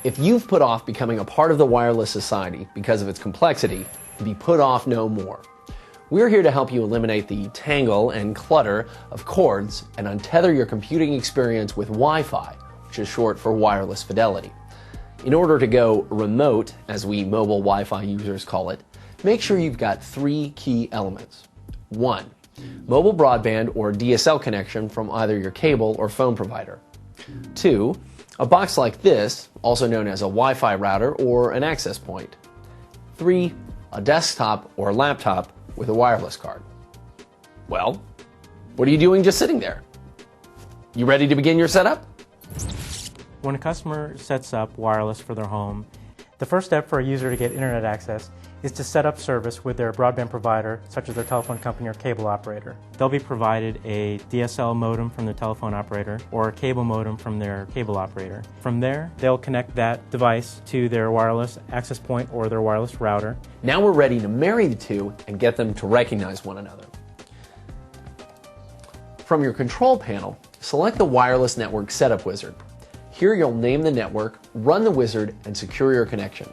If you've put off becoming a part of the wireless society because of its complexity, be put off no more. We're here to help you eliminate the tangle and clutter of cords and untether your computing experience with Wi-Fi, which is short for wireless fidelity. In order to go remote, as we mobile Wi-Fi users call it, make sure you've got 3 key elements. 1. Mobile broadband or DSL connection from either your cable or phone provider. 2. A box like this, also known as a Wi-Fi router or an access point. 3. A desktop or laptop with a wireless card. Well, what are you doing just sitting there? You ready to begin your setup? When a customer sets up wireless for their home, the first step for a user to get internet access is to set up service with their broadband provider, such as their telephone company or cable operator. They'll be provided a DSL modem from their telephone operator or a cable modem from their cable operator. From there, they'll connect that device to their wireless access point or their wireless router. Now we're ready to marry the two and get them to recognize one another. From your control panel, select the Wireless Network Setup Wizard. Here you'll name the network, run the wizard, and secure your connection.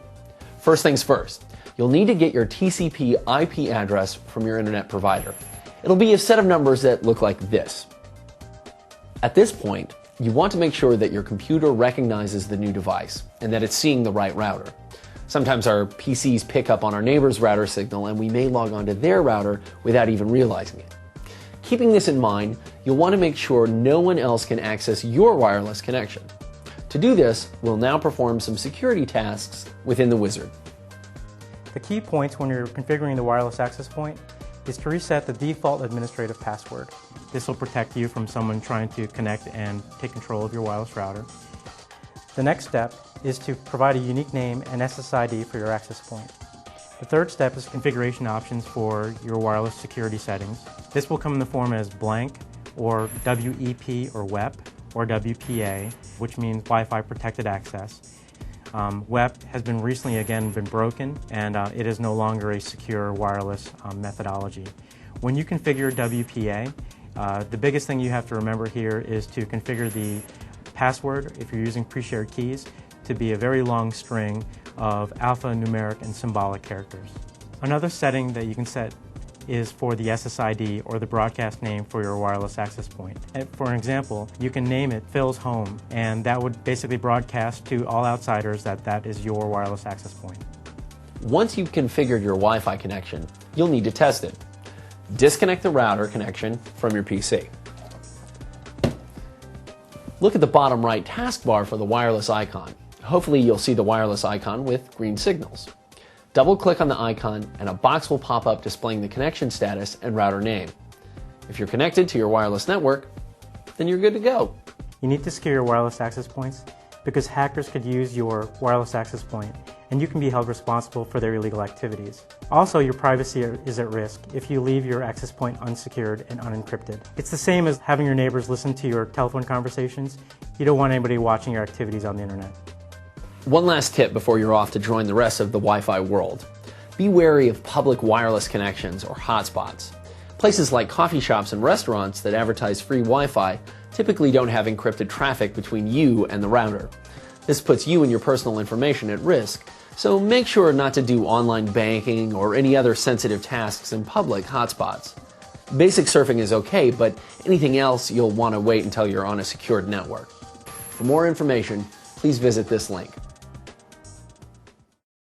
First things first, you'll need to get your TCP IP address from your internet provider. It'll be a set of numbers that look like this. At this point, you want to make sure that your computer recognizes the new device and that it's seeing the right router. Sometimes our PCs pick up on our neighbor's router signal and we may log on to their router without even realizing it. Keeping this in mind, you'll want to make sure no one else can access your wireless connection. To do this, we'll now perform some security tasks within the wizard. The key points when you're configuring the wireless access point is to reset the default administrative password. This will protect you from someone trying to connect and take control of your wireless router. The next step is to provide a unique name and SSID for your access point. The third step is configuration options for your wireless security settings. This will come in the form as blank or WEP or WEP or WPA, which means Wi-Fi protected access. WEP has been recently again been broken and it is no longer a secure wireless methodology. When you configure WPA, the biggest thing you have to remember here is to configure the password, if you're using pre-shared keys, to be a very long string of alphanumeric and symbolic characters. Another setting that you can set is for the SSID or the broadcast name for your wireless access point. And for an example, you can name it Phil's Home, and that would basically broadcast to all outsiders that that is your wireless access point. Once you've configured your Wi-Fi connection, you'll need to test it. Disconnect the router connection from your PC. Look at the bottom right taskbar for the wireless icon. Hopefully you'll see the wireless icon with green signals. Double-click on the icon and a box will pop up displaying the connection status and router name. If you're connected to your wireless network, then you're good to go. You need to secure your wireless access points because hackers could use your wireless access point and you can be held responsible for their illegal activities. Also, your privacy is at risk if you leave your access point unsecured and unencrypted. It's the same as having your neighbors listen to your telephone conversations. You don't want anybody watching your activities on the internet. One last tip before you're off to join the rest of the Wi-Fi world. Be wary of public wireless connections or hotspots. Places like coffee shops and restaurants that advertise free Wi-Fi typically don't have encrypted traffic between you and the router. This puts you and your personal information at risk, so make sure not to do online banking or any other sensitive tasks in public hotspots. Basic surfing is okay, but anything else you'll want to wait until you're on a secured network. For more information, please visit this link.